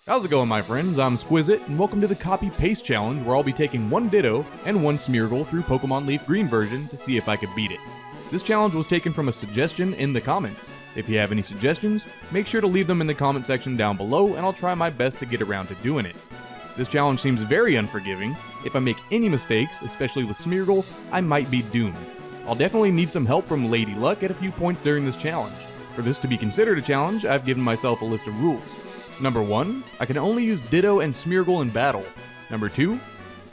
How's it going, my friends? I'm Skwizzit, and welcome to the Copy Paste Challenge, where I'll be taking one Ditto and one Smeargle through Pokemon Leaf Green version to see if I could beat it. This challenge was taken from a suggestion in the comments. If you have any suggestions, make sure to leave them in the comment section down below, and I'll try my best to get around to doing it. This challenge seems very unforgiving. If I make any mistakes, especially with Smeargle, I might be doomed. I'll definitely need some help from Lady Luck at a few points during this challenge. For this to be considered a challenge, I've given myself a list of rules. Number 1, I can only use Ditto and Smeargle in battle. Number 2,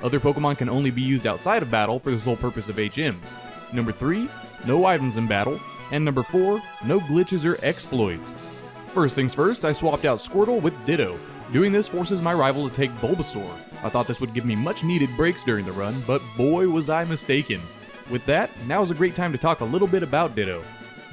other Pokemon can only be used outside of battle for the sole purpose of HMs. Number 3, no items in battle. And number 4, no glitches or exploits. First things first, I swapped out Squirtle with Ditto. Doing this forces my rival to take Bulbasaur. I thought this would give me much needed breaks during the run, but boy was I mistaken. With that, now is a great time to talk a little bit about Ditto.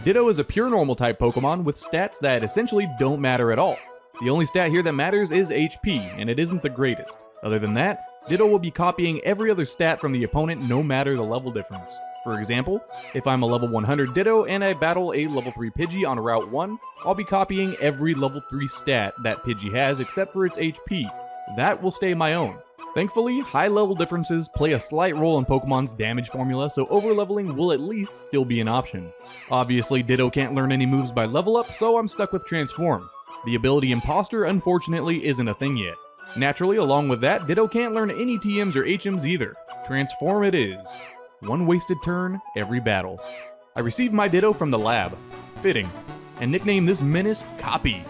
Ditto is a pure normal type Pokemon with stats that essentially don't matter at all. The only stat here that matters is HP, and it isn't the greatest. Other than that, Ditto will be copying every other stat from the opponent no matter the level difference. For example, if I'm a level 100 Ditto and I battle a level 3 Pidgey on Route 1, I'll be copying every level 3 stat that Pidgey has except for its HP. That will stay my own. Thankfully, high level differences play a slight role in Pokemon's damage formula, so overleveling will at least still be an option. Obviously, Ditto can't learn any moves by level up, so I'm stuck with Transform. The ability Imposter, unfortunately, isn't a thing yet. Naturally, along with that, Ditto can't learn any TMs or HMs either. Transform it is. One wasted turn, every battle. I received my Ditto from the lab. Fitting. And nicknamed this menace Copy.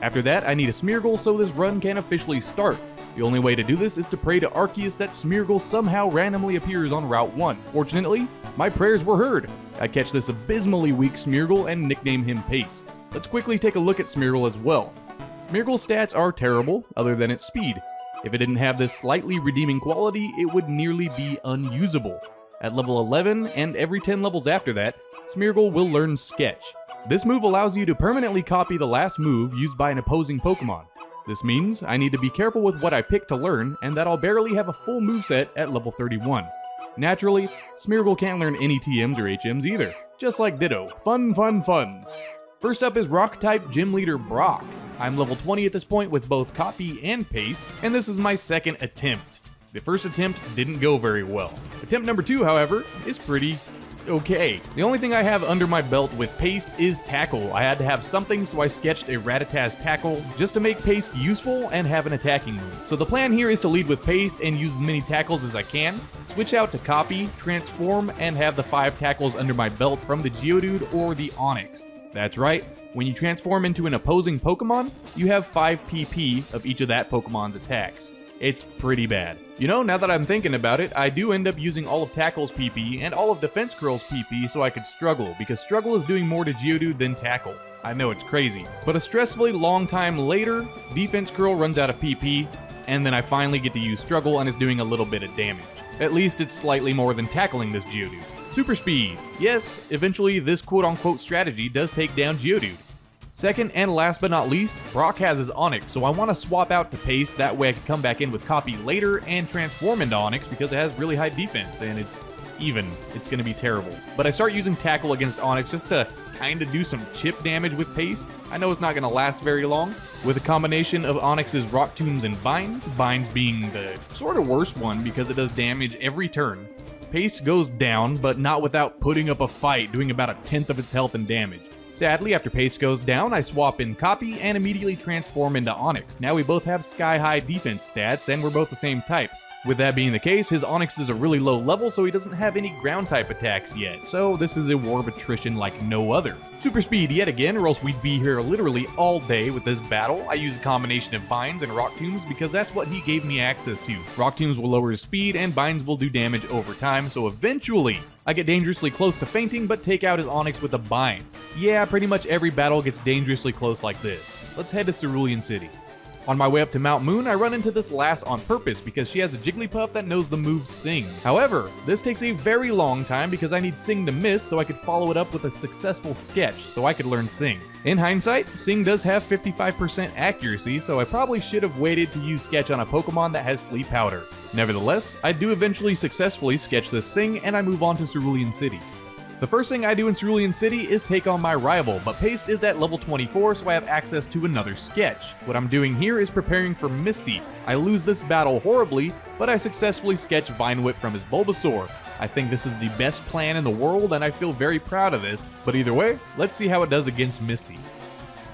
After that, I need a Smeargle so this run can officially start. The only way to do this is to pray to Arceus that Smeargle somehow randomly appears on Route 1. Fortunately, my prayers were heard. I catch this abysmally weak Smeargle and nickname him Paste. Let's quickly take a look at Smeargle as well. Smeargle's stats are terrible, other than its speed. If it didn't have this slightly redeeming quality, it would nearly be unusable. At level 11, and every 10 levels after that, Smeargle will learn Sketch. This move allows you to permanently copy the last move used by an opposing Pokemon. This means I need to be careful with what I pick to learn, and that I'll barely have a full moveset at level 31. Naturally, Smeargle can't learn any TMs or HMs either, just like Ditto. Fun, fun, fun! First up is Rock-type Gym Leader Brock. I'm level 20 at this point with both Copy and Paste, and this is my second attempt. The first attempt didn't go very well. Attempt number 2, however, is pretty okay. The only thing I have under my belt with Paste is Tackle. I had to have something, so I sketched a Rattata's Tackle just to make Paste useful and have an attacking move. So the plan here is to lead with Paste and use as many tackles as I can, switch out to Copy, Transform, and have the 5 tackles under my belt from the Geodude or the Onix. That's right, when you transform into an opposing Pokemon, you have 5 PP of each of that Pokemon's attacks. It's pretty bad. You know, now that I'm thinking about it, I do end up using all of Tackle's PP and all of Defense Curl's PP so I could struggle, because Struggle is doing more to Geodude than Tackle. I know it's crazy. But a stressfully long time later, Defense Curl runs out of PP, and then I finally get to use Struggle and is doing a little bit of damage. At least it's slightly more than tackling this Geodude. Super Speed. Yes, eventually this quote-unquote strategy does take down Geodude. Second and last but not least, Brock has his Onix, so I want to swap out to Paste, that way I can come back in with Copy later and transform into Onix because it has really high defense and it's even. It's going to be terrible. But I start using Tackle against Onix just to kind of do some chip damage with Paste. I know it's not going to last very long. With a combination of Onix's Rock Tombs and Vines, Vines being the sort of worst one because it does damage every turn, Paste goes down, but not without putting up a fight, doing about 1/10 of its health and damage. Sadly, after Paste goes down, I swap in Copy and immediately transform into Onix. Now we both have sky-high defense stats, and we're both the same type. With that being the case, his Onix is a really low level, so he doesn't have any ground-type attacks yet, so this is a war of attrition like no other. Super Speed yet again, or else we'd be here literally all day with this battle. I use a combination of Vines and Rock Tombs because that's what he gave me access to. Rock Tombs will lower his speed, and Vines will do damage over time, so eventually I get dangerously close to fainting, but take out his Onix with a Bind. Yeah, pretty much every battle gets dangerously close like this. Let's head to Cerulean City. On my way up to Mount Moon, I run into this lass on purpose because she has a Jigglypuff that knows the move Sing. However, this takes a very long time because I need Sing to miss so I could follow it up with a successful Sketch so I could learn Sing. In hindsight, Sing does have 55% accuracy, so I probably should have waited to use Sketch on a Pokemon that has Sleep Powder. Nevertheless, I do eventually successfully sketch this Sing and I move on to Cerulean City. The first thing I do in Cerulean City is take on my rival, but Paste is at level 24, so I have access to another sketch. What I'm doing here is preparing for Misty. I lose this battle horribly, but I successfully sketch Vine Whip from his Bulbasaur. I think this is the best plan in the world, and I feel very proud of this, but either way, let's see how it does against Misty.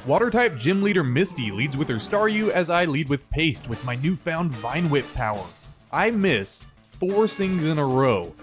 Water-type Gym Leader Misty leads with her Staryu as I lead with Paste with my newfound Vine Whip power. I miss 4 Sings in a row.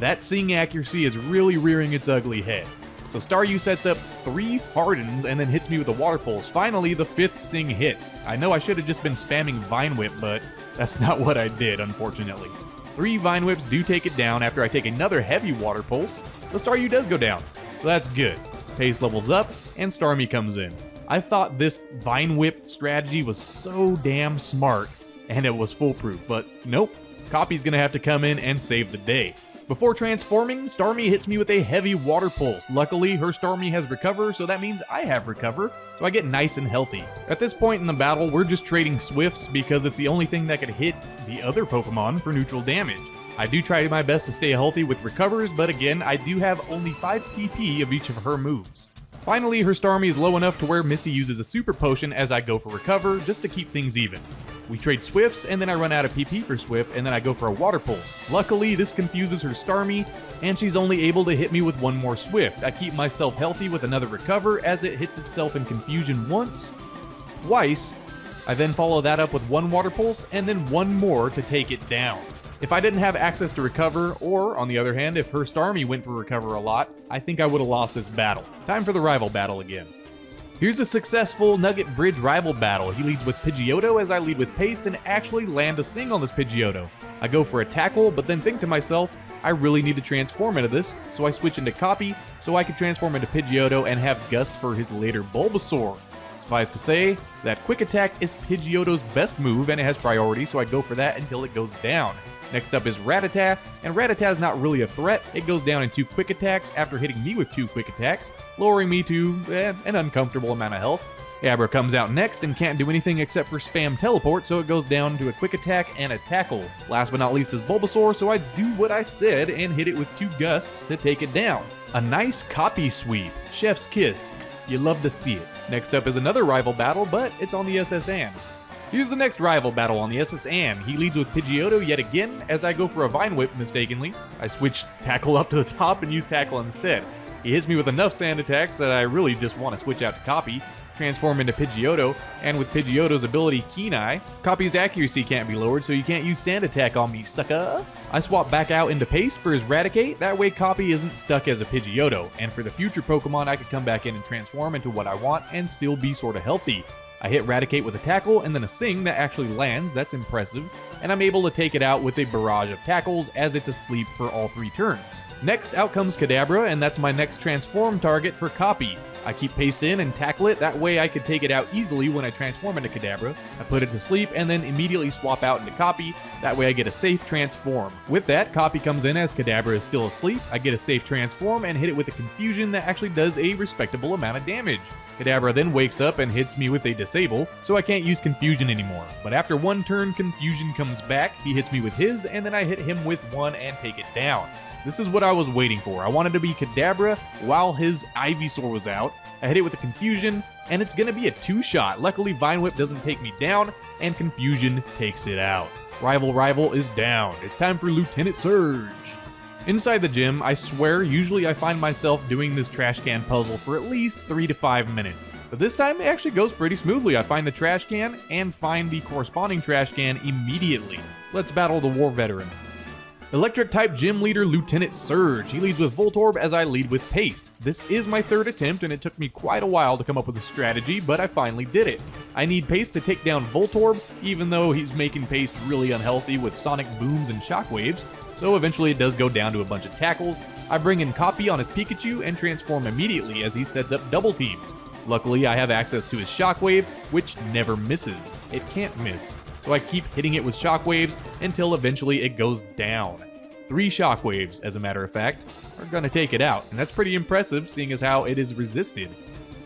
That Sing accuracy is really rearing its ugly head. So Staryu sets up 3 Hardens and then hits me with a Water Pulse. Finally, the 5th Sing hits. I know I should have just been spamming Vine Whip, but that's not what I did, unfortunately. 3 Vine Whips do take it down after I take another heavy Water Pulse. The Staryu does go down, so that's good. Pace levels up, and Starmie comes in. I thought this Vine Whip strategy was so damn smart, and it was foolproof, but nope. Copy's gonna have to come in and save the day. Before transforming, Starmie hits me with a heavy Water Pulse. Luckily, her Starmie has Recover, so that means I have Recover, so I get nice and healthy. At this point in the battle, we're just trading Swifts because it's the only thing that could hit the other Pokemon for neutral damage. I do try my best to stay healthy with Recovers, but again, I do have only 5 PP of each of her moves. Finally, her Starmie is low enough to where Misty uses a Super Potion as I go for Recover, just to keep things even. We trade Swifts, and then I run out of PP for Swift, and then I go for a Water Pulse. Luckily, this confuses her Starmie, and she's only able to hit me with 1 more Swift. I keep myself healthy with another Recover as it hits itself in Confusion once, twice. I then follow that up with 1 Water Pulse, and then 1 more to take it down. If I didn't have access to Recover, or, on the other hand, if her Starmie went for Recover a lot, I think I would have lost this battle. Time for the rival battle again. Here's a successful Nugget Bridge rival battle. He leads with Pidgeotto as I lead with Paste and actually land a Sing on this Pidgeotto. I go for a Tackle, but then think to myself, I really need to transform into this, so I switch into Copy so I can transform into Pidgeotto and have Gust for his later Bulbasaur. Suffice to say, that Quick Attack is Pidgeotto's best move and it has priority, so I go for that until it goes down. Next up is Rattata, and Rattata is not really a threat. It goes down in 2 Quick Attacks after hitting me with 2 Quick Attacks, lowering me to an uncomfortable amount of health. Abra comes out next and can't do anything except for spam Teleport, so it goes down to a Quick Attack and a Tackle. Last but not least is Bulbasaur, so I do what I said and hit it with 2 Gusts to take it down. A nice Copy sweep. Chef's kiss. You love to see it. Next up is another rival battle, but it's on the SS Anne. Here's the next rival battle on the SS Anne. He leads with Pidgeotto yet again as I go for a Vine Whip mistakenly. I switch Tackle up to the top and use Tackle instead. He hits me with enough Sand attacks that I really just want to switch out to Copy, transform into Pidgeotto, and with Pidgeotto's ability Keen Eye, Copy's accuracy can't be lowered so you can't use Sand attack on me, sucker. I swap back out into Paste for his Raticate, that way Copy isn't stuck as a Pidgeotto, and for the future Pokemon I could come back in and transform into what I want and still be sorta healthy. I hit Raticate with a Tackle and then a Sing that actually lands, that's impressive, and I'm able to take it out with a barrage of tackles as it's asleep for all 3 turns. Next out comes Kadabra, and that's my next transform target for Copy. I keep Paste in and tackle it, that way I could take it out easily when I transform into Kadabra. I put it to sleep and then immediately swap out into Copy, that way I get a safe transform. With that, Copy comes in as Kadabra is still asleep, I get a safe transform and hit it with a Confusion that actually does a respectable amount of damage. Kadabra then wakes up and hits me with a Disable, so I can't use Confusion anymore. But after 1 turn, Confusion comes back, he hits me with his, and then I hit him with 1 and take it down. This is what I was waiting for. I wanted to be Kadabra while his Ivysaur was out. I hit it with a Confusion, and it's gonna be a 2-shot. Luckily, Vine Whip doesn't take me down, and Confusion takes it out. Rival is down. It's time for Lieutenant Surge. Inside the gym, I swear, usually I find myself doing this trash can puzzle for at least 3 to 5 minutes. But this time, it actually goes pretty smoothly. I find the trash can and find the corresponding trash can immediately. Let's battle the War Veteran. Electric-type Gym Leader Lieutenant Surge. He leads with Voltorb as I lead with Paste. This is my 3rd attempt and it took me quite a while to come up with a strategy, but I finally did it. I need Paste to take down Voltorb, even though he's making Paste really unhealthy with Sonic Booms and Shockwaves, so eventually it does go down to a bunch of tackles. I bring in Copy on his Pikachu and transform immediately as he sets up double teams. Luckily, I have access to his Shockwave, which never misses. It can't miss. So I keep hitting it with Shockwaves until eventually it goes down. 3 Shockwaves, as a matter of fact, are gonna take it out, and that's pretty impressive seeing as how it is resisted.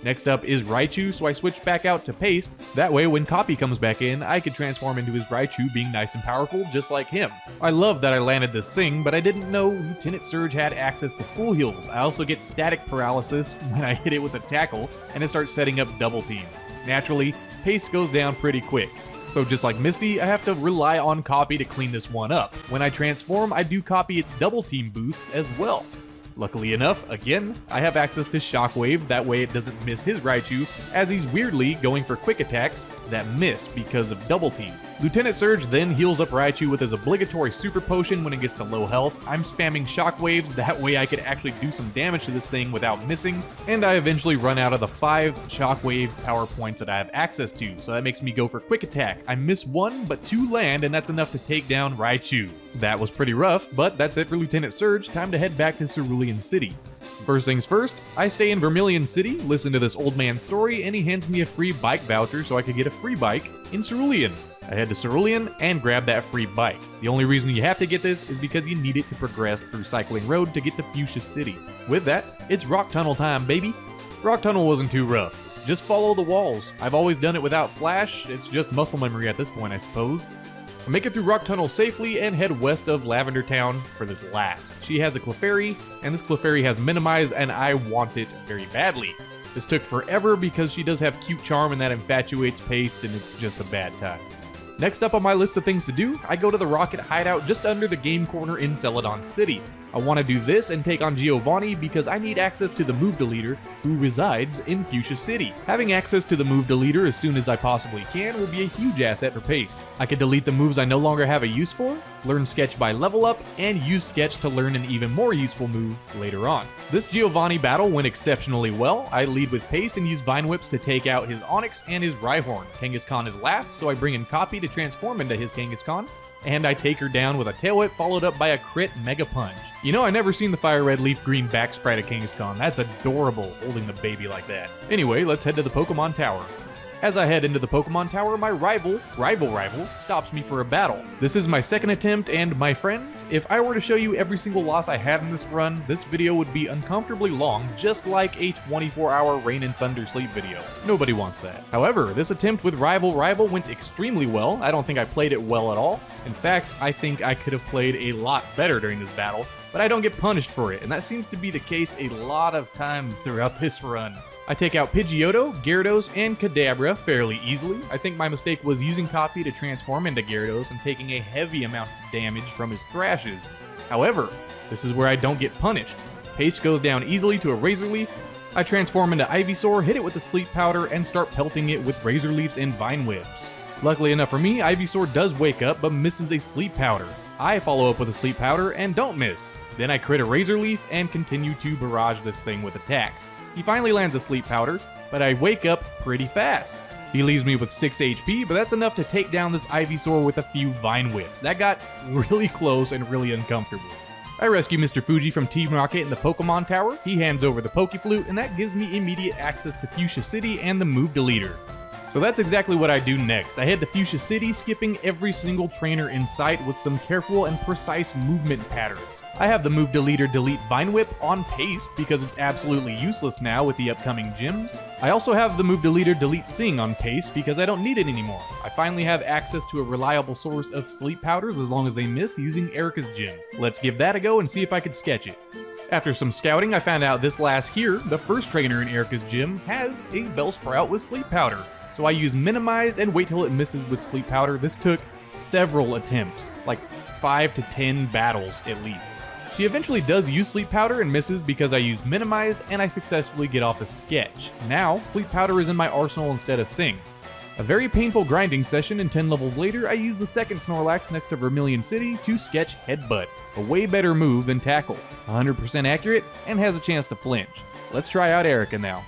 Next up is Raichu, so I switch back out to Paste. That way when Copy comes back in, I can transform into his Raichu being nice and powerful just like him. I love that I landed this Sing, but I didn't know Lieutenant Surge had access to full heals. I also get static paralysis when I hit it with a tackle, and it starts setting up double teams. Naturally, Paste goes down pretty quick. So just like Misty, I have to rely on Copy to clean this one up. When I transform, I do copy its double team boosts as well. Luckily enough, again, I have access to Shockwave, that way it doesn't miss his Raichu, as he's weirdly going for quick attacks that miss because of double team. Lieutenant Surge then heals up Raichu with his obligatory super potion when it gets to low health. I'm spamming Shockwaves, that way I could actually do some damage to this thing without missing, and I eventually run out of the 5 Shockwave power points that I have access to, so that makes me go for quick attack. I miss 1, but 2 land, and that's enough to take down Raichu. That was pretty rough, but that's it for Lieutenant Surge. Time to head back to Cerulean City. First things first, I stay in Vermilion City, listen to this old man's story, and he hands me a free bike voucher so I could get a free bike in Cerulean. I head to Cerulean and grab that free bike. The only reason you have to get this is because you need it to progress through Cycling Road to get to Fuchsia City. With that, it's Rock Tunnel time, baby! Rock Tunnel wasn't too rough. Just follow the walls. I've always done it without flash, it's just muscle memory at this point, I suppose. I make it through Rock Tunnel safely and head west of Lavender Town for this last. She has a Clefairy, and this Clefairy has Minimize, and I want it very badly. This took forever because she does have Cute Charm and that infatuates Paste, and it's just a bad time. Next up on my list of things to do, I go to the Rocket Hideout just under the game corner in Celadon City. I want to do this and take on Giovanni because I need access to the Move Deleter, who resides in Fuchsia City. Having access to the Move Deleter as soon as I possibly can will be a huge asset for Paste. I can delete the moves I no longer have a use for, learn Sketch by level up, and use Sketch to learn an even more useful move later on. This Giovanni battle went exceptionally well. I lead with Paste and use Vine Whips to take out his Onix and his Rhyhorn. Kangaskhan is last, so I bring in Copy to transform into his Kangaskhan, and I take her down with a Tail Whip followed up by a crit Mega Punch. You know, I never seen the Fire Red Leaf Green back sprite of Kangaskhan. That's adorable, holding the baby like that. Anyway, let's head to the Pokemon Tower. As I head into the Pokemon Tower, my rival, stops me for a battle. This is my second attempt, and my friends, if I were to show you every single loss I had in this run, this video would be uncomfortably long, just like a 24-hour Rain and Thunder Sleep video. Nobody wants that. However, this attempt with rival went extremely well. I don't think I played it well at all. In fact, I think I could have played a lot better during this battle, but I don't get punished for it, and that seems to be the case a lot of times throughout this run. I take out Pidgeotto, Gyarados, and Kadabra fairly easily. I think my mistake was using Copy to transform into Gyarados and taking a heavy amount of damage from his Thrashes. However, this is where I don't get punished. Paste goes down easily to a Razor Leaf. I transform into Ivysaur, hit it with the Sleep Powder, and start pelting it with Razor Leafs and Vine Whips. Luckily enough for me, Ivysaur does wake up but misses a Sleep Powder. I follow up with a Sleep Powder and don't miss. Then I crit a Razor Leaf and continue to barrage this thing with attacks. He finally lands a Sleep Powder, but I wake up pretty fast. He leaves me with 6 HP, but that's enough to take down this Ivysaur with a few Vine Whips. That got really close and really uncomfortable. I rescue Mr. Fuji from Team Rocket in the Pokemon Tower. He hands over the Pokeflute, and that gives me immediate access to Fuchsia City and the Move Deleter. So that's exactly what I do next. I head to Fuchsia City, skipping every single trainer in sight with some careful and precise movement patterns. I have the Move Deleter delete Vine Whip on Paste because it's absolutely useless now with the upcoming gyms. I also have the Move Deleter delete Sing on Paste because I don't need it anymore. I finally have access to a reliable source of Sleep Powders as long as they miss using Erica's gym. Let's give that a go and see if I can sketch it. After some scouting, I found out this lass here, the first trainer in Erica's gym, has a Bellsprout with Sleep Powder. So I use Minimize and wait till it misses with Sleep Powder. This took several attempts, like 5 to 10 battles at least. She eventually does use Sleep Powder and misses because I use Minimize and I successfully get off a Sketch. Now, Sleep Powder is in my arsenal instead of Sing. A very painful grinding session, and 10 levels later I use the second Snorlax next to Vermilion City to Sketch Headbutt, a way better move than Tackle, 100% accurate and has a chance to flinch. Let's try out Erica now.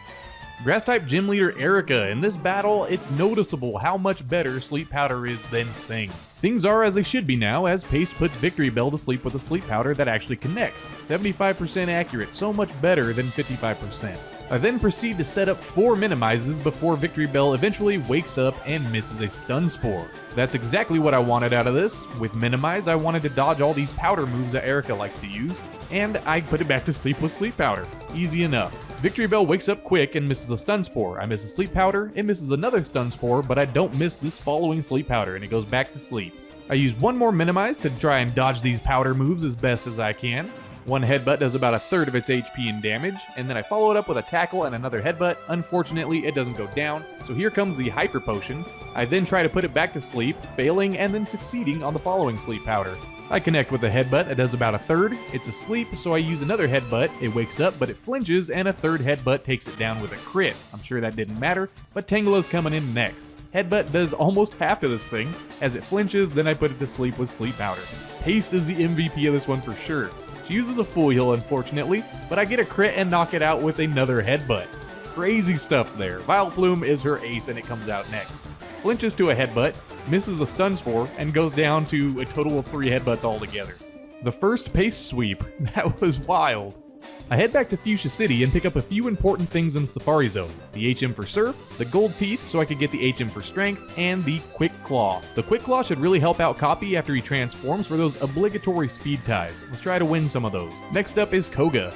Grass-type Gym Leader Erica. In this battle, it's noticeable how much better Sleep Powder is than Sing. Things are as they should be now, as Paste puts Victory Bell to sleep with a Sleep Powder that actually connects. 75% accurate, so much better than 55%. I then proceed to set up 4 Minimizes before Victory Bell eventually wakes up and misses a Stun Spore. That's exactly what I wanted out of this. With Minimize, I wanted to dodge all these powder moves that Erica likes to use, and I put it back to sleep with Sleep Powder. Easy enough. Victory Bell wakes up quick and misses a Stun Spore. I miss a Sleep Powder, it misses another Stun Spore, but I don't miss this following Sleep Powder and it goes back to sleep. I use one more Minimize to try and dodge these powder moves as best as I can. One Headbutt does about a third of its HP and damage, and then I follow it up with a Tackle and another Headbutt. Unfortunately, it doesn't go down, so here comes the Hyper Potion. I then try to put it back to sleep, failing and then succeeding on the following Sleep Powder. I connect with a Headbutt that does about a third. It's asleep, so I use another Headbutt. It wakes up, but it flinches, and a third Headbutt takes it down with a crit. I'm sure that didn't matter, but Tangela's coming in next. Headbutt does almost half of this thing. As it flinches, then I put it to sleep with Sleep Powder. Paste is the MVP of this one for sure. She uses a full heal, unfortunately, but I get a crit and knock it out with another Headbutt. Crazy stuff there. Vileplume is her ace and it comes out next. Flinches to a Headbutt, misses a Stun Spore, and goes down to a total of 3 Headbutts altogether. The first Paste Sweep, that was wild. I head back to Fuchsia City and pick up a few important things in the Safari Zone. The HM for Surf, the Gold Teeth so I could get the HM for Strength, and the Quick Claw. The Quick Claw should really help out Copy after he transforms for those obligatory speed ties. Let's try to win some of those. Next up is Koga.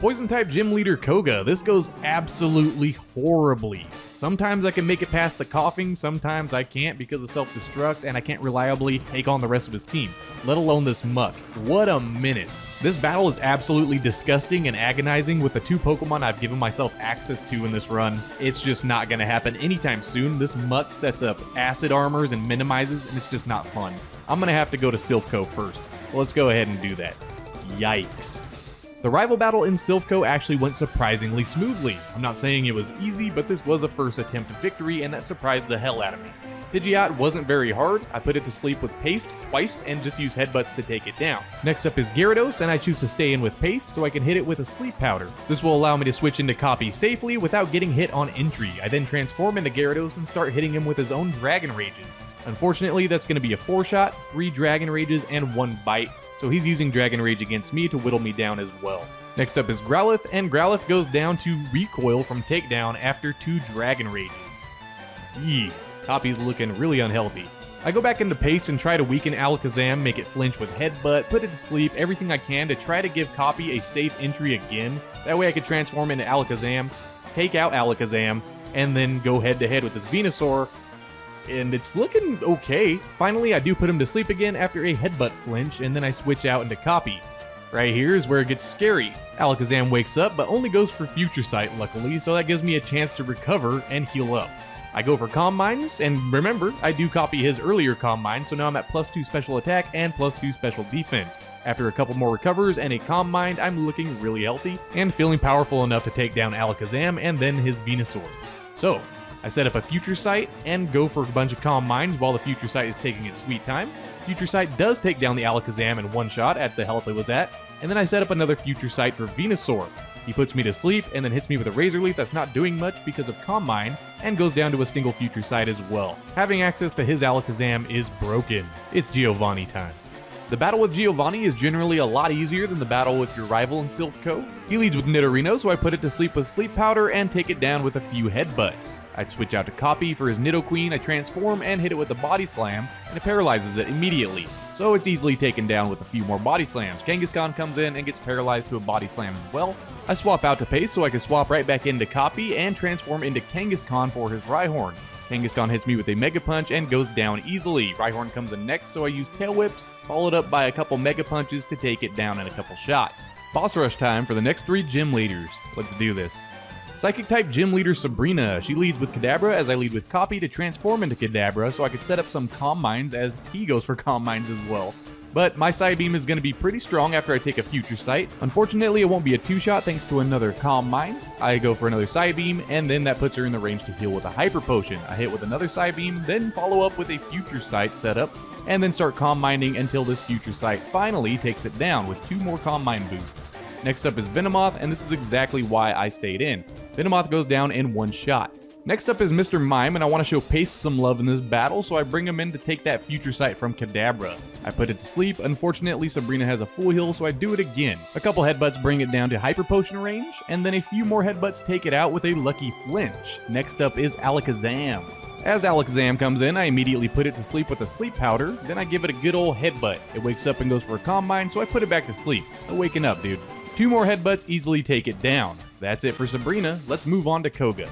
Poison-type Gym Leader Koga. This goes absolutely horribly. Sometimes I can make it past the coughing, sometimes I can't because of self-destruct, and I can't reliably take on the rest of his team, let alone this muck. What a menace. This battle is absolutely disgusting and agonizing with the 2 Pokemon I've given myself access to in this run. It's just not gonna happen anytime soon. This muck sets up acid armors and minimizes, and it's just not fun. I'm gonna have to go to Silph Co first, so let's go ahead and do that. Yikes. The rival battle in Silph Co actually went surprisingly smoothly. I'm not saying it was easy, but this was a first attempt at victory and that surprised the hell out of me. Pidgeot wasn't very hard. I put it to sleep with Paste twice and just use Headbutts to take it down. Next up is Gyarados, and I choose to stay in with Paste so I can hit it with a Sleep Powder. This will allow me to switch into Copy safely without getting hit on entry. I then transform into Gyarados and start hitting him with his own Dragon Rages. Unfortunately, that's going to be a 4-shot, 3 Dragon Rages, and 1 Bite. So he's using Dragon Rage against me to whittle me down as well. Next up is Growlithe, and Growlithe goes down to Recoil from Takedown after 2 Dragon Rages. Yee, Copy's looking really unhealthy. I go back into Paste and try to weaken Alakazam, make it flinch with Headbutt, put it to sleep, everything I can to try to give Copy a safe entry again. That way I could transform into Alakazam, take out Alakazam, and then go head to head with this Venusaur. And it's looking okay. Finally, I do put him to sleep again after a Headbutt flinch, and then I switch out into Copy. Right here is where it gets scary. Alakazam wakes up, but only goes for Future Sight, luckily, so that gives me a chance to recover and heal up. I go for Calm Minds, and remember, I do copy his earlier Calm Mind, so now I'm at +2 special attack and +2 special defense. After a couple more recovers and a Calm Mind, I'm looking really healthy, and feeling powerful enough to take down Alakazam and then his Venusaur. So, I set up a Future Sight and go for a bunch of Calm Minds while the Future Sight is taking its sweet time. Future Sight does take down the Alakazam in one shot at the health it was at, and then I set up another Future Sight for Venusaur. He puts me to sleep and then hits me with a Razor Leaf that's not doing much because of Calm Mind, and goes down to a single Future Sight as well. Having access to his Alakazam is broken. It's Giovanni time. The battle with Giovanni is generally a lot easier than the battle with your rival in Silph Co. He leads with Nidorino, so I put it to sleep with Sleep Powder and take it down with a few Headbutts. I switch out to Copy for his Nidoqueen, I transform and hit it with a Body Slam, and it paralyzes it immediately. So it's easily taken down with a few more Body Slams. Kangaskhan comes in and gets paralyzed to a Body Slam as well. I swap out to Paste so I can swap right back into Copy and transform into Kangaskhan for his Rhyhorn. Kangaskhan hits me with a Mega Punch and goes down easily. Rhyhorn comes in next, so I use Tail Whips, followed up by a couple Mega Punches to take it down in a couple shots. Boss Rush time for the next 3 Gym Leaders. Let's do this. Psychic-type Gym Leader Sabrina. She leads with Kadabra as I lead with Copy to transform into Kadabra so I could set up some Calm Minds as he goes for Calm Minds as well. But my Side Beam is going to be pretty strong after I take a Future Sight. Unfortunately, it won't be a 2-shot thanks to another Calm Mind. I go for another Side Beam, and then that puts her in the range to heal with a Hyper Potion. I hit with another Side Beam, then follow up with a Future Sight setup, and then start Calm Minding until this Future Sight finally takes it down with 2 more Calm Mind boosts. Next up is Venomoth, and this is exactly why I stayed in. Venomoth goes down in 1 shot. Next up is Mr. Mime, and I want to show Paste some love in this battle, so I bring him in to take that Future Sight from Kadabra. I put it to sleep. Unfortunately, Sabrina has a full heal, so I do it again. A couple Headbutts bring it down to Hyper Potion range, and then a few more Headbutts take it out with a Lucky Flinch. Next up is Alakazam. As Alakazam comes in, I immediately put it to sleep with a Sleep Powder, then I give it a good old Headbutt. It wakes up and goes for a Calm Mind, so I put it back to sleep. No waking up, dude. 2 more headbutts easily take it down. That's it for Sabrina, let's move on to Koga.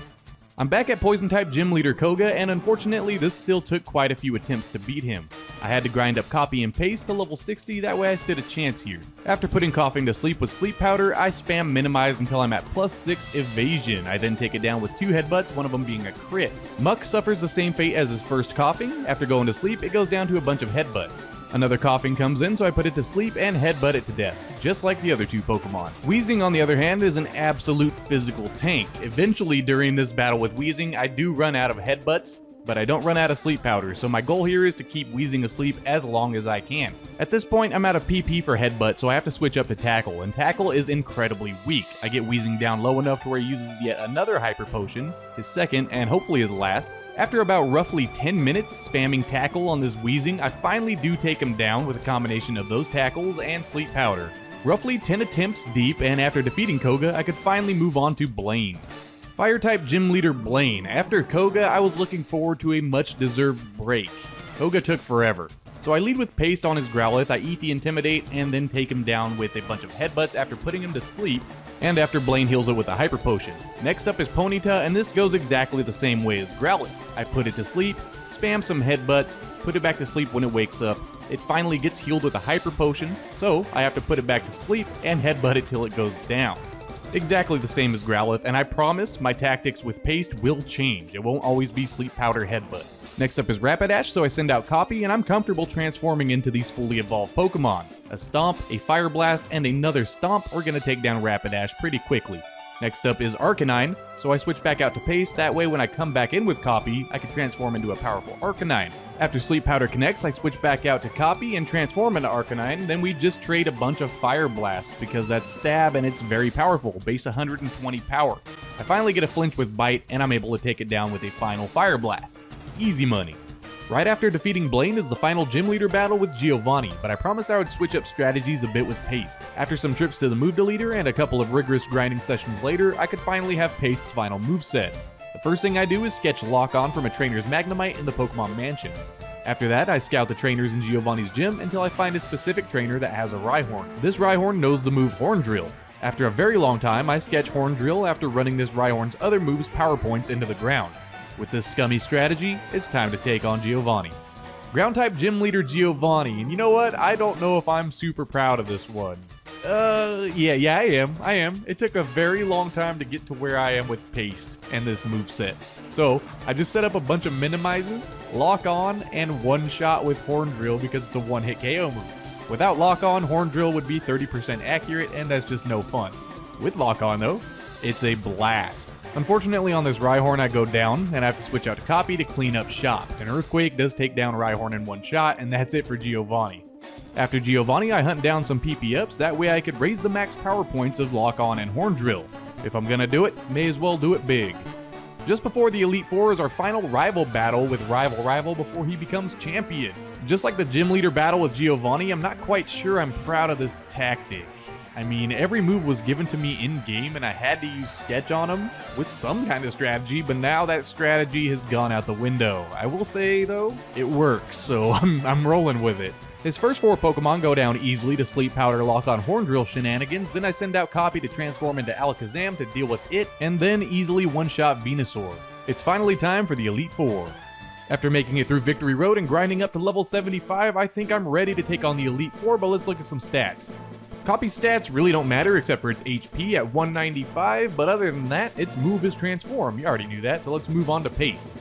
I'm back at Poison-type Gym Leader Koga, and unfortunately this still took quite a few attempts to beat him. I had to grind up copy and paste to level 60, that way I stood a chance here. After putting Coughing to sleep with Sleep Powder, I spam minimize until I'm at +6 evasion. I then take it down with 2 headbutts, one of them being a crit. Muck suffers the same fate as his first Coughing. After going to sleep, it goes down to a bunch of headbutts. Another Coughing comes in, so I put it to sleep and headbutt it to death, just like the other 2 Pokemon. Weezing, on the other hand, is an absolute physical tank. Eventually, during this battle with Weezing, I do run out of headbutts, but I don't run out of Sleep Powder, so my goal here is to keep Weezing asleep as long as I can. At this point, I'm out of PP for headbutt, so I have to switch up to Tackle, and Tackle is incredibly weak. I get Weezing down low enough to where he uses yet another Hyper Potion, his second, and hopefully his last. After about roughly 10 minutes spamming Tackle on this Weezing, I finally do take him down with a combination of those Tackles and Sleep Powder. Roughly 10 attempts deep, and after defeating Koga, I could finally move on to Blaine. Fire-type Gym Leader Blaine. After Koga, I was looking forward to a much-deserved break. Koga took forever. So I lead with Paste on his Growlithe, I eat the Intimidate, and then take him down with a bunch of headbutts after putting him to sleep, and after Blaine heals it with a Hyper Potion. Next up is Ponyta, and this goes exactly the same way as Growlithe. I put it to sleep, spam some headbutts, put it back to sleep when it wakes up. It finally gets healed with a Hyper Potion, so I have to put it back to sleep and headbutt it till it goes down. Exactly the same as Growlithe, and I promise my tactics with Paste will change. It won't always be Sleep Powder Headbutt. Next up is Rapidash, so I send out Copy, and I'm comfortable transforming into these fully evolved Pokemon. A Stomp, a Fire Blast, and another Stomp are going to take down Rapidash pretty quickly. Next up is Arcanine, so I switch back out to Paste, that way when I come back in with Copy, I can transform into a powerful Arcanine. After Sleep Powder connects, I switch back out to Copy and transform into Arcanine, then we just trade a bunch of Fire Blasts, because that's Stab and it's very powerful, base 120 power. I finally get a flinch with Bite, and I'm able to take it down with a final Fire Blast. Easy money. Right after defeating Blaine is the final Gym Leader battle with Giovanni, but I promised I would switch up strategies a bit with Paste. After some trips to the move deleter and a couple of rigorous grinding sessions later, I could finally have Paste's final moveset. The first thing I do is sketch Lock On from a trainer's Magnemite in the Pokemon Mansion. After that, I scout the trainers in Giovanni's gym until I find a specific trainer that has a Rhyhorn. This Rhyhorn knows the move Horn Drill. After a very long time, I sketch Horn Drill after running this Rhyhorn's other moves Power Points into the ground. With this scummy strategy, it's time to take on Giovanni. Ground-type Gym Leader Giovanni, and you know what? I don't know if I'm super proud of this one. Yeah, I am. It took a very long time to get to where I am with Paste and this moveset. So, I just set up a bunch of minimizes, Lock On, and One Shot with Horn Drill because it's a one-hit KO move. Without Lock On, Horn Drill would be 30% accurate, and that's just no fun. With Lock On, though, it's a blast. Unfortunately, on this Rhyhorn, I go down, and I have to switch out to Copy to clean up shop. An Earthquake does take down Rhyhorn in one shot, and that's it for Giovanni. After Giovanni, I hunt down some PP ups, that way I could raise the max power points of Lock On and Horn Drill. If I'm gonna do it, may as well do it big. Just before the Elite Four is our final rival battle with Rival before he becomes champion. Just like the Gym Leader battle with Giovanni, I'm not quite sure I'm proud of this tactic. I mean, every move was given to me in-game and I had to use Sketch on him with some kind of strategy, but now that strategy has gone out the window. I will say, though, it works, so I'm rolling with it. His first 4 Pokemon go down easily to Sleep Powder Lock On Horn Drill shenanigans, then I send out Copy to transform into Alakazam to deal with it, and then easily one-shot Venusaur. It's finally time for the Elite Four. After making it through Victory Road and grinding up to level 75, I think I'm ready to take on the Elite Four, but let's look at some stats. Copy's stats really don't matter except for its HP at 195, but other than that, its move is Transform. You already knew that, so let's move on to Pace.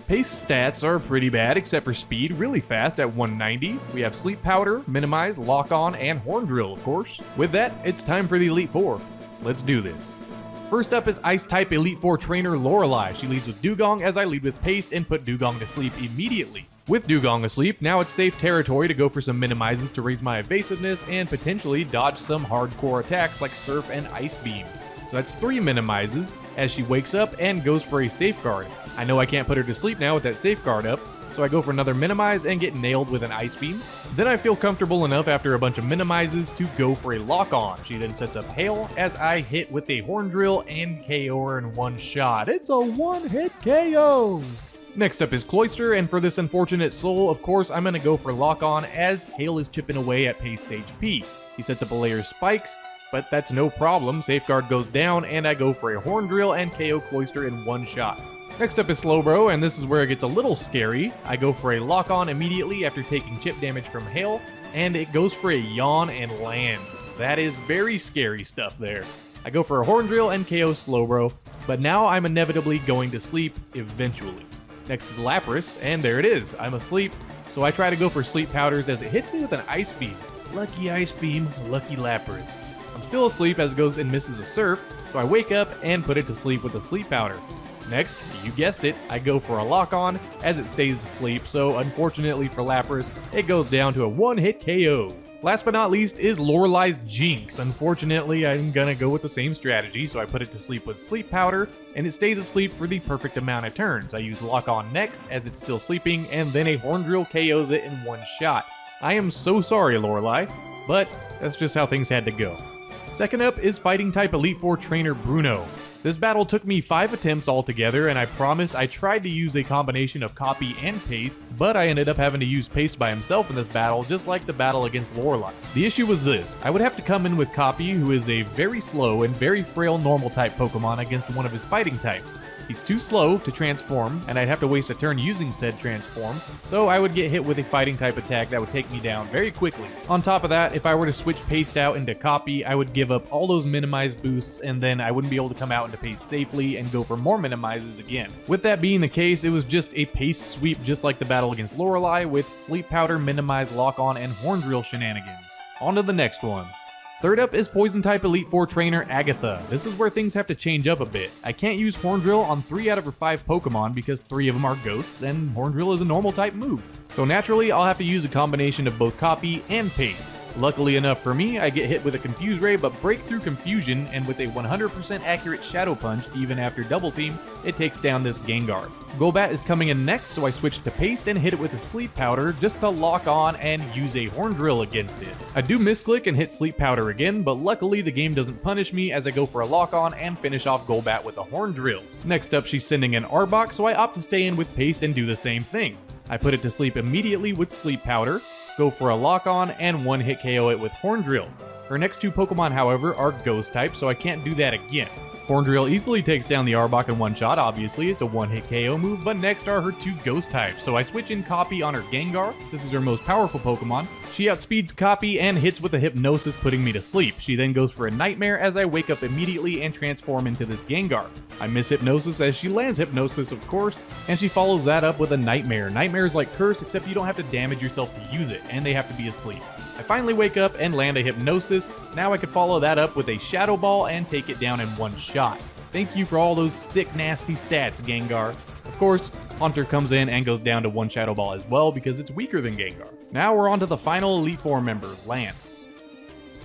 Pace stats are pretty bad except for speed, really fast at 190. We have Sleep Powder, Minimize, Lock On, and Horn Drill, of course. With that, it's time for the Elite Four. Let's do this. First up is Ice-type Elite Four trainer Lorelei. She leads with Dugong as I lead with Pace and put Dugong to sleep immediately. With Dugong asleep, now it's safe territory to go for some minimizes to raise my evasiveness and potentially dodge some hardcore attacks like Surf and Ice Beam. So that's 3 minimizes as she wakes up and goes for a safeguard. I know I can't put her to sleep now with that safeguard up, so I go for another minimize and get nailed with an Ice Beam. Then I feel comfortable enough after a bunch of minimizes to go for a Lock On. She then sets up Hail as I hit with a Horn Drill and KO her in one shot. It's a one-hit KO! Next up is Cloyster, and for this unfortunate soul, of course, I'm going to go for Lock On as Hail is chipping away at Pace HP. He sets up a layer of spikes, But that's no problem, Safeguard goes down, and I go for a Horn Drill and KO Cloyster in one shot. Next up is Slowbro, and this is where it gets a little scary. I go for a Lock On immediately after taking chip damage from Hail, and it goes for a Yawn and lands. That is very scary stuff there. I go for a Horn Drill and KO Slowbro, but now I'm inevitably going to sleep eventually. Next is Lapras, and there it is. I'm asleep, so I try to go for Sleep Powders as it hits me with an Ice Beam. Lucky Ice Beam, lucky Lapras. I'm still asleep as it goes and misses a Surf, so I wake up and put it to sleep with a Sleep Powder. Next, you guessed it, I go for a Lock On as it stays asleep, so unfortunately for Lapras, it goes down to a one-hit KO. Last but not least is Lorelei's Jinx. Unfortunately, I'm gonna go with the same strategy, so I put it to sleep with Sleep Powder, and it stays asleep for the perfect amount of turns. I use Lock On next as it's still sleeping, and then a Horn Drill KOs it in one shot. I am so sorry, Lorelei, but that's just how things had to go. Second up is Fighting type Elite Four trainer Bruno. This battle took me 5 attempts altogether, and I promise I tried to use a combination of Copy and Paste, but I ended up having to use Paste by himself in this battle, just like the battle against Lorelei. The issue was this: I would have to come in with Copy, who is a very slow and very frail normal type Pokemon, against one of his fighting types. He's too slow to transform, and I'd have to waste a turn using said transform, so I would get hit with a fighting type attack that would take me down very quickly. On top of that, if I were to switch Paste out into Copy, I would give up all those minimized boosts, and then I wouldn't be able to come out into Paste safely and go for more minimizes again. With that being the case, it was just a Paste sweep just like the battle against Lorelei, with Sleep Powder, Minimize, Lock On, and Horn Drill shenanigans. On to the next one. Third up is Poison type Elite Four trainer Agatha. This is where things have to change up a bit. I can't use Horn Drill on 3 out of her 5 Pokemon because 3 of them are ghosts, and Horn Drill is a normal type move. So naturally, I'll have to use a combination of both Copy and Paste. Luckily enough for me, I get hit with a Confuse Ray, but break through Confusion, and with a 100% accurate Shadow Punch, even after Double Team, it takes down this Gengar. Golbat is coming in next, so I switch to Paste and hit it with a Sleep Powder just to Lock On and use a Horn Drill against it. I do misclick and hit Sleep Powder again, but luckily the game doesn't punish me as I go for a Lock On and finish off Golbat with a Horn Drill. Next up, she's sending an Arbok, so I opt to stay in with Paste and do the same thing. I put it to sleep immediately with Sleep Powder, go for a Lock On, and one-hit KO it with Horn Drill. Her next 2 Pokemon, however, are Ghost type, so I can't do that again. Horn Drill easily takes down the Arbok in one shot, obviously, it's a one-hit KO move, but next are her 2 Ghost types, so I switch in Copy on her Gengar. This is her most powerful Pokemon. She outspeeds Copy and hits with a Hypnosis, putting me to sleep. She then goes for a Nightmare as I wake up immediately and transform into this Gengar. I miss Hypnosis as she lands Hypnosis, of course, and she follows that up with a Nightmare. Nightmare is like Curse, except you don't have to damage yourself to use it, and they have to be asleep. I finally wake up and land a Hypnosis. Now I can follow that up with a Shadow Ball and take it down in one shot. Thank you for all those sick, nasty stats, Gengar. Of course, Haunter comes in and goes down to 1 Shadow Ball as well because it's weaker than Gengar. Now we're on to the final Elite Four member, Lance.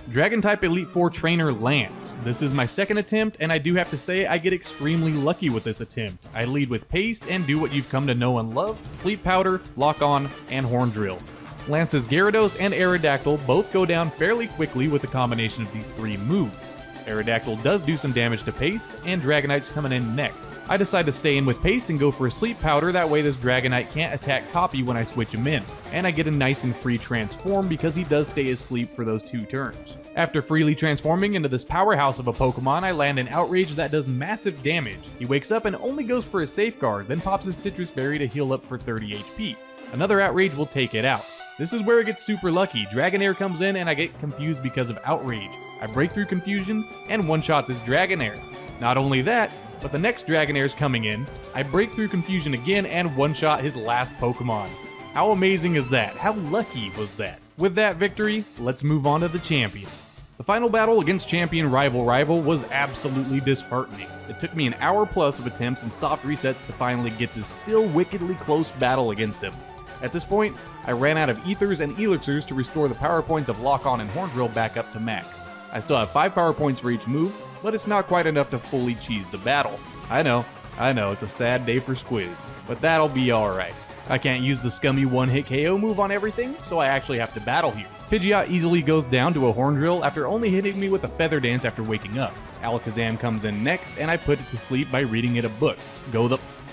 Dragon-type Elite Four trainer Lance. This is my second attempt, and I do have to say I get extremely lucky with this attempt. I lead with Paste and do what you've come to know and love: Sleep Powder, Lock On, and Horn Drill. Lance's Gyarados and Aerodactyl both go down fairly quickly with a combination of these 3 moves. Aerodactyl does do some damage to Paste, and Dragonite's coming in next. I decide to stay in with Paste and go for a Sleep Powder, that way this Dragonite can't attack Copy when I switch him in. And I get a nice and free transform because he does stay asleep for those 2 turns. After freely transforming into this powerhouse of a Pokemon, I land an Outrage that does massive damage. He wakes up and only goes for a Safeguard, then pops his Citrus Berry to heal up for 30 HP. Another Outrage will take it out. This is where it gets super lucky. Dragonair comes in and I get confused because of Outrage. I break through Confusion and one-shot this Dragonair. Not only that, but the next Dragonair's coming in, I break through Confusion again and one-shot his last Pokemon. How amazing is that? How lucky was that? With that victory, let's move on to the champion. The final battle against champion Rival was absolutely disheartening. It took me an hour plus of attempts and soft resets to finally get this still wickedly close battle against him. At this point, I ran out of Ethers and Elixirs to restore the power points of Lock On and Horn Drill back up to max. I still have 5 power points for each move, but it's not quite enough to fully cheese the battle. I know, it's a sad day for Squiz, but that'll be alright. I can't use the scummy one-hit KO move on everything, so I actually have to battle here. Pidgeot easily goes down to a Horn Drill after only hitting me with a Feather Dance after waking up. Alakazam comes in next, and I put it to sleep by reading it a book.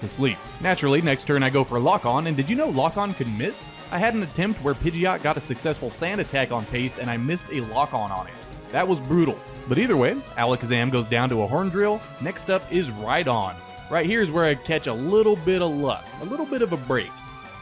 To sleep. Naturally, next turn I go for Lock On, and did you know Lock On could miss? I had an attempt where Pidgeot got a successful Sand attack on Paste, and I missed a Lock On it. That was brutal. But either way, Alakazam goes down to a Horn Drill. Next up is Rhydon. Right here is where I catch a little bit of luck, a little bit of a break.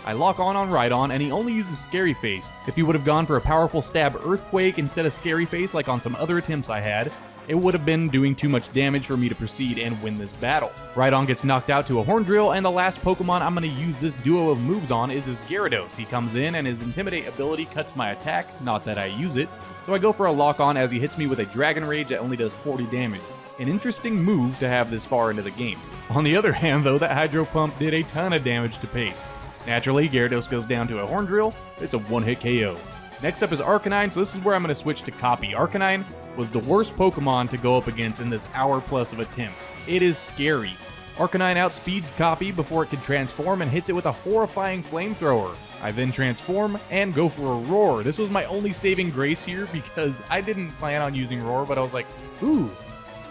I lock on Rhydon, and he only uses Scary Face. If he would have gone for a powerful stab Earthquake instead of Scary Face like on some other attempts I had, it would have been doing too much damage for me to proceed and win this battle. Rhydon gets knocked out to a Horn Drill, and the last Pokemon I'm going to use this duo of moves on is his Gyarados. He comes in, and his Intimidate ability cuts my attack, not that I use it, so I go for a lock on as he hits me with a Dragon Rage that only does 40 damage. An interesting move to have this far into the game. On the other hand though, that Hydro Pump did a ton of damage to Paste. Naturally, Gyarados goes down to a Horn Drill. It's a one-hit KO. Next up is Arcanine, so this is where I'm going to switch to Copy. Arcanine was the worst Pokemon to go up against in this hour plus of attempts. It is scary. Arcanine outspeeds Copy before it can transform and hits it with a horrifying flamethrower. I then transform and go for a Roar. This was my only saving grace here because I didn't plan on using Roar, but I was like, ooh,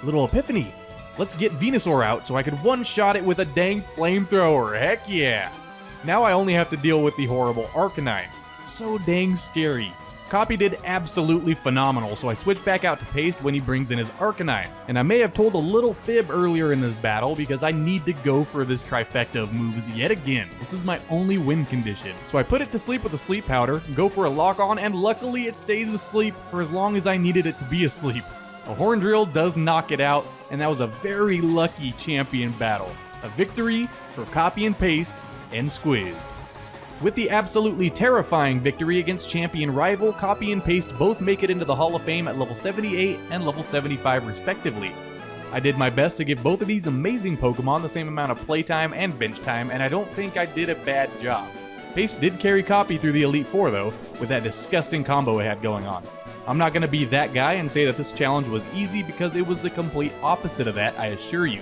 little epiphany. Let's get Venusaur out so I could one-shot it with a dang flamethrower. Heck yeah. Now I only have to deal with the horrible Arcanine. So dang scary. Copy did absolutely phenomenal, so I switch back out to Paste when he brings in his Arcanine. And I may have told a little fib earlier in this battle because I need to go for this trifecta of moves yet again. This is my only win condition. So I put it to sleep with a Sleep Powder, go for a Lock On, and luckily it stays asleep for as long as I needed it to be asleep. A Horn Drill does knock it out, and that was a very lucky champion battle. A victory for Copy and Paste and Squizz. With the absolutely terrifying victory against champion rival, Copy and Paste both make it into the Hall of Fame at level 78 and level 75 respectively. I did my best to give both of these amazing Pokemon the same amount of playtime and bench time, and I don't think I did a bad job. Paste did carry Copy through the Elite Four though, with that disgusting combo it had going on. I'm not going to be that guy and say that this challenge was easy because it was the complete opposite of that, I assure you.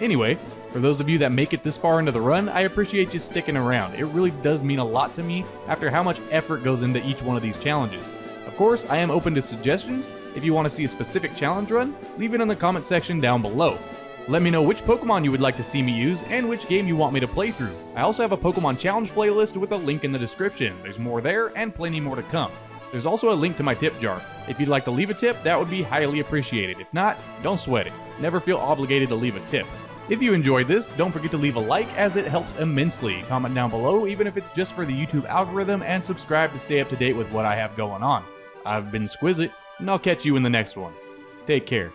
Anyway, for those of you that make it this far into the run, I appreciate you sticking around. It really does mean a lot to me after how much effort goes into each one of these challenges. Of course, I am open to suggestions. If you want to see a specific challenge run, leave it in the comment section down below. Let me know which Pokemon you would like to see me use and which game you want me to play through. I also have a Pokemon Challenge playlist with a link in the description. There's more there and plenty more to come. There's also a link to my tip jar. If you'd like to leave a tip, that would be highly appreciated. If not, don't sweat it. Never feel obligated to leave a tip. If you enjoyed this, don't forget to leave a like as it helps immensely. Comment down below even if it's just for the YouTube algorithm, and subscribe to stay up to date with what I have going on. I've been Skwizzit, and I'll catch you in the next one. Take care.